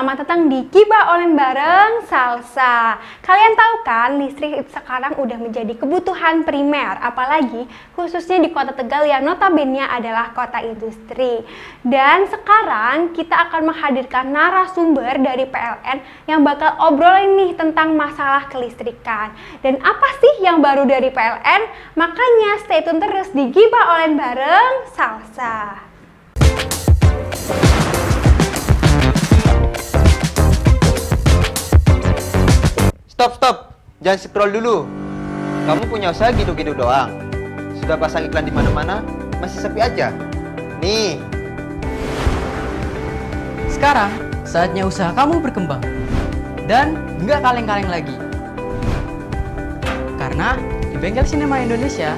selamat datang di Gibah Online bareng Salsa. Kalian tahu kan, listrik sekarang udah menjadi kebutuhan primer, apalagi khususnya di Kota Tegal yang notabene adalah kota industri. Dan sekarang kita akan menghadirkan narasumber dari PLN yang bakal obrolin nih tentang masalah kelistrikan. Dan apa sih yang baru dari PLN? Makanya stay tune terus di Gibah Online bareng Salsa. Stop, jangan scroll dulu. Kamu punya usaha gitu-gitu doang. Sudah pasang iklan di mana-mana, masih sepi aja. Nih. Sekarang saatnya usaha kamu berkembang dan nggak kaleng-kaleng lagi. Karena di Bengkel Sinema Indonesia,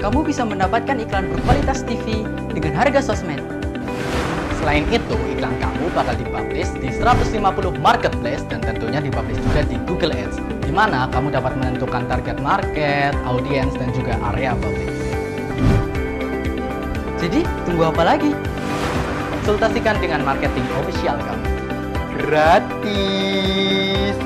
kamu bisa mendapatkan iklan berkualitas TV dengan harga sosmed. Selain itu, iklan kamu bakal dipublish di 150 marketplace dan tentunya dipublish juga di Google Ads, di mana kamu dapat menentukan target market, audiens, dan juga area publik. Jadi, tunggu apa lagi? Konsultasikan dengan marketing official kamu. Gratis.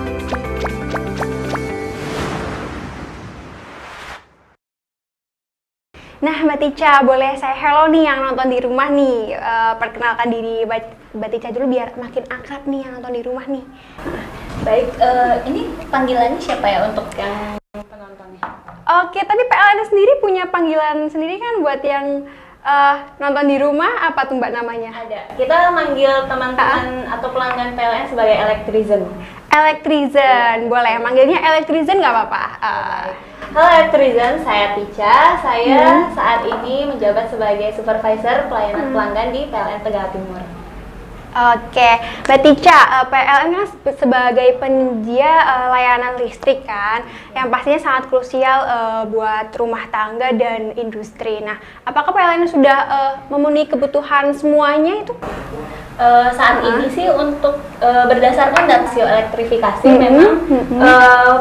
Nah, Mbak Tica, boleh saya hello nih yang nonton di rumah nih. Perkenalkan diri Mbak Tica dulu biar makin akrab nih yang nonton di rumah nih. Baik, ini panggilannya siapa ya untuk yang penontonnya? Oke, tapi PLN sendiri punya panggilan sendiri kan buat yang nonton di rumah, apa tuh Mbak namanya? Ada. Kita manggil teman-teman atau pelanggan PLN sebagai Electrizen. Electrizen, boleh. Manggilnya Electrizen nggak apa-apa? Halo Electrizen, saya Tica. Saya saat ini menjabat sebagai Supervisor Pelayanan Pelanggan di PLN Tegal Timur. Oke, Mbak Tica, PLN kan sebagai penyedia layanan listrik kan, yang pastinya sangat krusial buat rumah tangga dan industri. Nah, apakah PLN sudah memenuhi kebutuhan semuanya itu? Saat ini sih untuk berdasarkan data elektrifikasi memang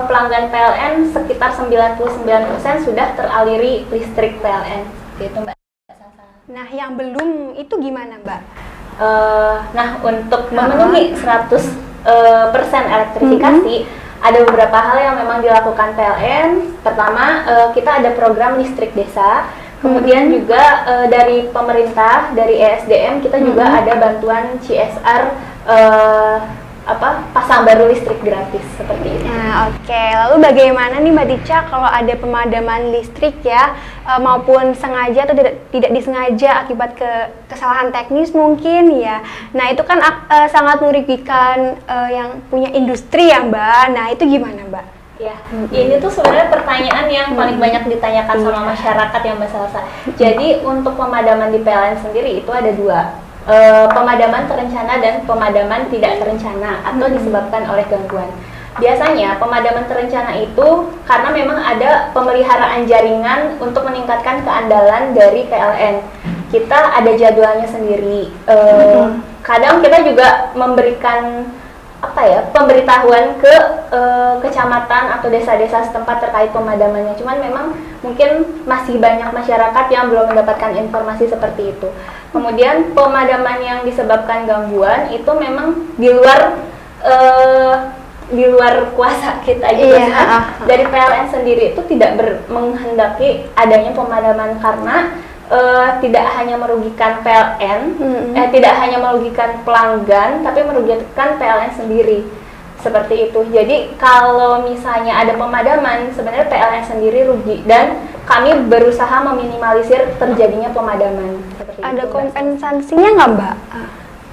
pelanggan PLN sekitar 99% sudah teraliri listrik PLN, gitu Mbak. Nah, yang belum itu gimana Mbak? Nah, untuk memenuhi 100% elektrifikasi, ada beberapa hal yang memang dilakukan PLN. Pertama, kita ada program listrik desa. Kemudian juga dari pemerintah, dari ESDM, kita juga ada bantuan CSR pasang baru listrik gratis seperti itu. Nah, oke. Lalu bagaimana nih Mbak Tica kalau ada pemadaman listrik ya, maupun sengaja atau tidak disengaja akibat kesalahan teknis mungkin ya. Nah, itu kan sangat merugikan yang punya industri ya Mbak. Nah, itu gimana Mbak? Ya, ini tuh sebenarnya pertanyaan yang paling banyak ditanyakan sama masyarakat yang Mbak Salsa. Jadi untuk pemadaman di PLN sendiri itu ada dua. Pemadaman terencana dan pemadaman tidak terencana atau disebabkan oleh gangguan. Biasanya pemadaman terencana itu karena memang ada pemeliharaan jaringan untuk meningkatkan keandalan dari PLN. Kita ada jadwalnya sendiri. Kadang kita juga memberikan pemberitahuan ke kecamatan atau desa-desa setempat terkait pemadamannya. Cuman memang mungkin masih banyak masyarakat yang belum mendapatkan informasi seperti itu. Kemudian pemadaman yang disebabkan gangguan itu memang di luar kuasa kita juga. Dari PLN sendiri itu tidak menghendaki adanya pemadaman karena tidak hanya merugikan PLN, tidak hanya merugikan pelanggan, tapi merugikan PLN sendiri. Seperti itu. Jadi kalau misalnya ada pemadaman, sebenarnya PLN sendiri rugi dan kami berusaha meminimalisir terjadinya pemadaman. Ada kompensasinya nggak Mbak?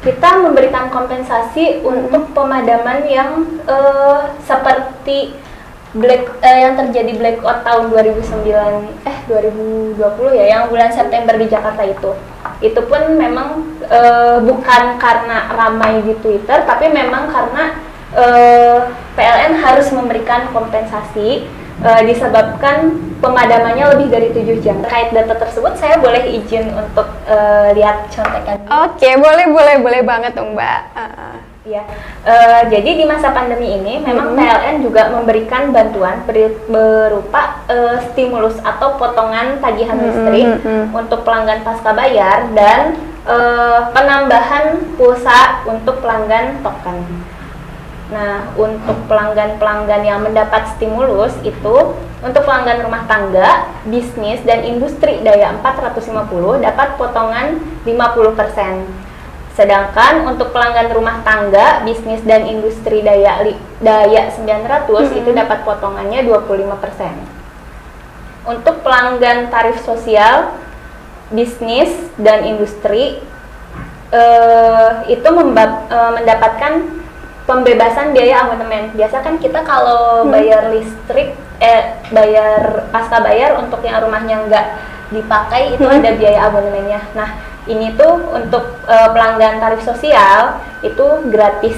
Kita memberikan kompensasi untuk pemadaman yang seperti yang terjadi blackout tahun 2020 ya, yang bulan September di Jakarta itu pun memang bukan karena ramai di Twitter, tapi memang karena PLN harus memberikan kompensasi disebabkan pemadamannya lebih dari 7 jam. Terkait data tersebut, saya boleh izin untuk lihat contekan. Oke, boleh banget dong Mbak. Ya, jadi di masa pandemi ini memang PLN juga memberikan bantuan berupa stimulus atau potongan tagihan listrik untuk pelanggan pasca bayar dan penambahan pulsa untuk pelanggan token. Nah, untuk pelanggan-pelanggan yang mendapat stimulus itu untuk pelanggan rumah tangga, bisnis, dan industri daya 450 dapat potongan 50%. Sedangkan untuk pelanggan rumah tangga, bisnis, dan industri daya 900 itu dapat potongannya 25%. Untuk pelanggan tarif sosial, bisnis, dan industri itu mendapatkan pembebasan biaya abonemen. Biasa kan kita kalau bayar listrik, bayar pasca bayar untuk yang rumahnya nggak dipakai itu ada biaya abonemennya. Nah, ini tuh untuk pelanggan tarif sosial itu gratis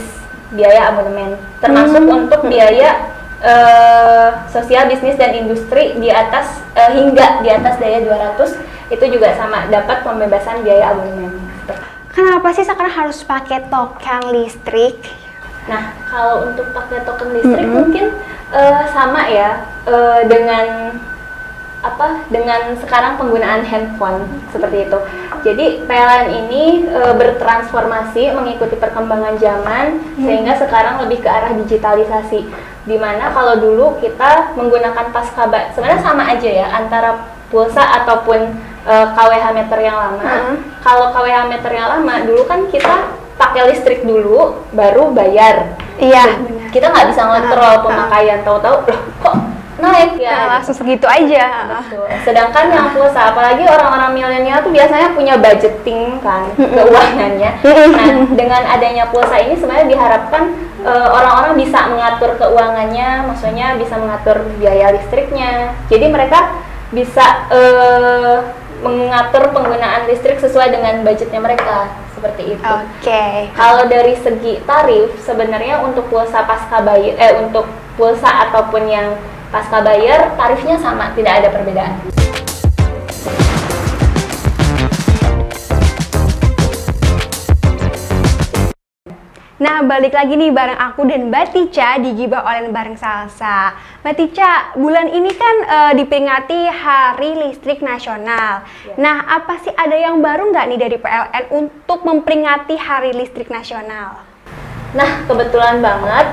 biaya abonemen, termasuk untuk biaya sosial bisnis dan industri di atas hingga di atas daya 200 itu juga sama dapat pembebasan biaya abonemen. Kenapa sih sekarang harus pakai token listrik? Nah, kalau untuk pakai token listrik mungkin sama ya dengan dengan sekarang penggunaan handphone seperti itu. Jadi PLN ini bertransformasi mengikuti perkembangan zaman sehingga sekarang lebih ke arah digitalisasi. Dimana kalau dulu kita menggunakan sebenarnya sama aja ya antara pulsa ataupun KWH meter yang lama. Kalau KWH meter yang lama dulu kan kita pakai listrik dulu baru bayar. Iya. Kita nggak bisa ngontrol pemakaian, tahu-tahu loh kok naik ya. Nah, langsung segitu aja. Betul. Sedangkan yang pulsa, apalagi orang-orang milenial tuh biasanya punya budgeting kan keuangannya. Nah, dengan adanya pulsa ini sebenarnya diharapkan orang-orang bisa mengatur keuangannya, maksudnya bisa mengatur biaya listriknya. Jadi mereka bisa mengatur penggunaan listrik sesuai dengan budgetnya mereka, seperti itu. Oke. Kalau dari segi tarif, sebenarnya untuk pulsa pasca bayar, untuk pulsa ataupun yang pasca bayar, tarifnya sama, tidak ada perbedaan. Nah, balik lagi nih bareng aku dan Mbak Tica di Gibah Online bareng Salsa. Mbak Tica, bulan ini kan diperingati Hari Listrik Nasional. Ya. Nah, apa sih ada yang baru nggak nih dari PLN untuk memperingati Hari Listrik Nasional? Nah, kebetulan banget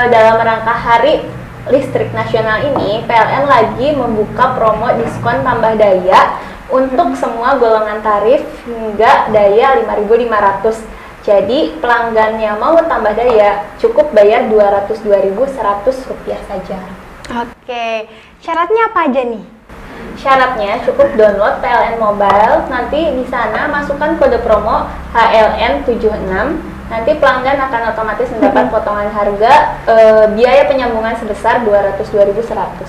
dalam rangka Hari Listrik Nasional ini, PLN lagi membuka promo diskon tambah daya untuk semua golongan tarif hingga daya 5.500. Jadi pelanggan yang mau tambah daya cukup bayar Rp202.100 saja. Oke, syaratnya apa aja nih? Syaratnya cukup download PLN Mobile, nanti di sana masukkan kode promo HLN76. Nanti pelanggan akan otomatis mendapat potongan harga biaya penyambungan sebesar Rp202.100.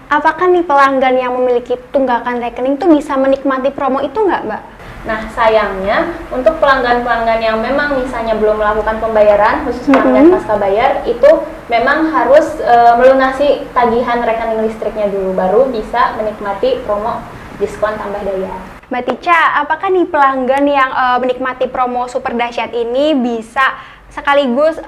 Apakah nih pelanggan yang memiliki tunggakan rekening tuh bisa menikmati promo itu nggak, Mbak? Nah, sayangnya untuk pelanggan-pelanggan yang memang misalnya belum melakukan pembayaran, khusus pelanggan pasca bayar, itu memang harus melunasi tagihan rekening listriknya dulu, baru bisa menikmati promo diskon tambah daya. Mbak Tica, apakah nih pelanggan yang menikmati promo super dahsyat ini bisa sekaligus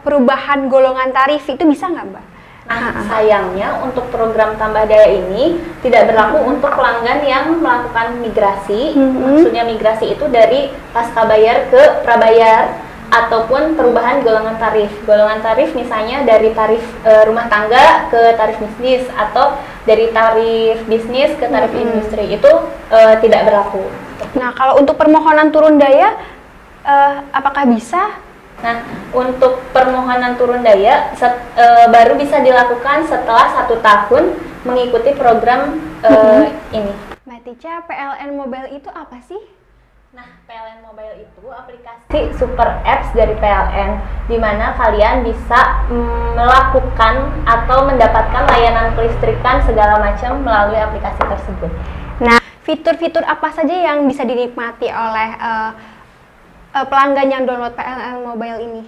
perubahan golongan tarif itu bisa nggak, Mbak? Nah, sayangnya untuk program tambah daya ini tidak berlaku untuk pelanggan yang melakukan migrasi. Maksudnya migrasi itu dari pasca bayar ke prabayar ataupun perubahan golongan tarif. Golongan tarif misalnya dari tarif rumah tangga ke tarif bisnis atau dari tarif bisnis ke tarif industri itu tidak berlaku. Nah, kalau untuk permohonan turun daya apakah bisa? Nah, untuk permohonan turun daya baru bisa dilakukan setelah 1 tahun mengikuti program ini. Mbak Tica, PLN Mobile itu apa sih? Nah, PLN Mobile itu aplikasi super apps dari PLN, di mana kalian bisa melakukan atau mendapatkan layanan kelistrikan segala macam melalui aplikasi tersebut. Nah, fitur-fitur apa saja yang bisa dinikmati oleh pelanggan yang download PLN Mobile ini?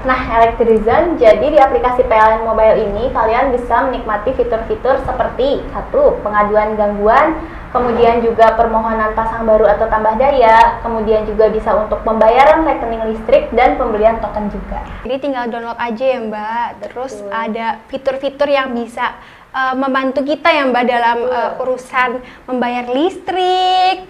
Nah, Elektrizen, jadi di aplikasi PLN Mobile ini kalian bisa menikmati fitur-fitur seperti 1. Pengaduan gangguan, kemudian juga permohonan pasang baru atau tambah daya, kemudian juga bisa untuk pembayaran rekening listrik dan pembelian token juga. Jadi tinggal download aja ya, Mbak. Terus ada fitur-fitur yang bisa membantu kita ya Mbak dalam urusan membayar listrik.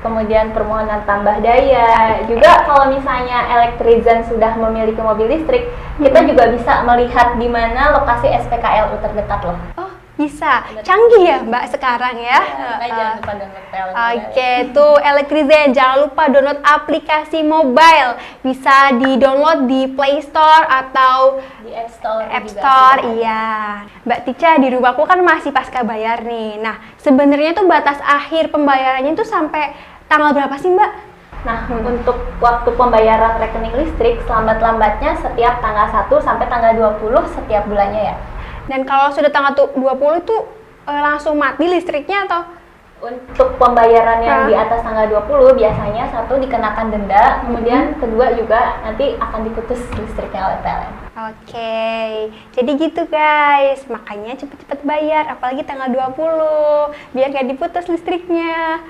Kemudian permohonan tambah daya. Juga kalau misalnya Elektrizen sudah memiliki mobil listrik, kita juga bisa melihat di mana lokasi SPKLU terdekat loh. Oh, bisa. Canggih ya Mbak sekarang ya. Jangan lupa download PLN. Oke, tuh Elektrizen jangan lupa download aplikasi mobile. Bisa di-download di Play Store atau Di App Store. App juga Store, sudah. iya. Mbak Tica, di rumahku kan masih pasca bayar nih. Nah, sebenarnya tuh batas akhir pembayarannya tuh sampai tanggal berapa sih Mbak? Nah, untuk waktu pembayaran rekening listrik selambat-lambatnya setiap tanggal 1 sampai tanggal 20 setiap bulannya ya. Dan kalau sudah tanggal 20 itu langsung mati listriknya atau? Untuk pembayaran yang di atas tanggal 20 biasanya satu dikenakan denda, kemudian kedua juga nanti akan diputus listriknya oleh PLN. Oke, jadi gitu guys, makanya cepet-cepet bayar, apalagi tanggal 20, biar gak diputus listriknya.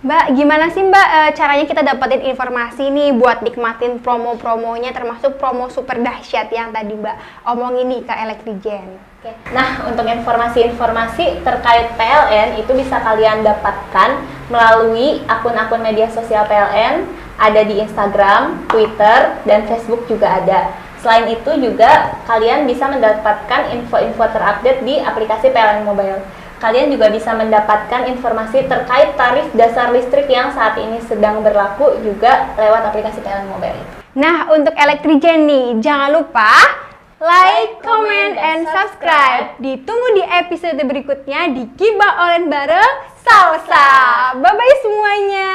Mbak, gimana sih Mbak caranya kita dapetin informasi nih buat nikmatin promo-promonya, termasuk promo super dahsyat yang tadi Mbak omongin nih ke Elektrizen? Oke. Nah, untuk informasi-informasi terkait PLN itu bisa kalian dapatkan melalui akun-akun media sosial PLN, ada di Instagram, Twitter, dan Facebook juga ada. Selain itu juga kalian bisa mendapatkan info-info terupdate di aplikasi PLN Mobile. Kalian juga bisa mendapatkan informasi terkait tarif dasar listrik yang saat ini sedang berlaku juga lewat aplikasi PLN Mobile. Nah, untuk Elektrizen nih, jangan lupa like, comment, and subscribe. Ditunggu di episode berikutnya di Gibah Online bareng Salsa. Bye-bye semuanya.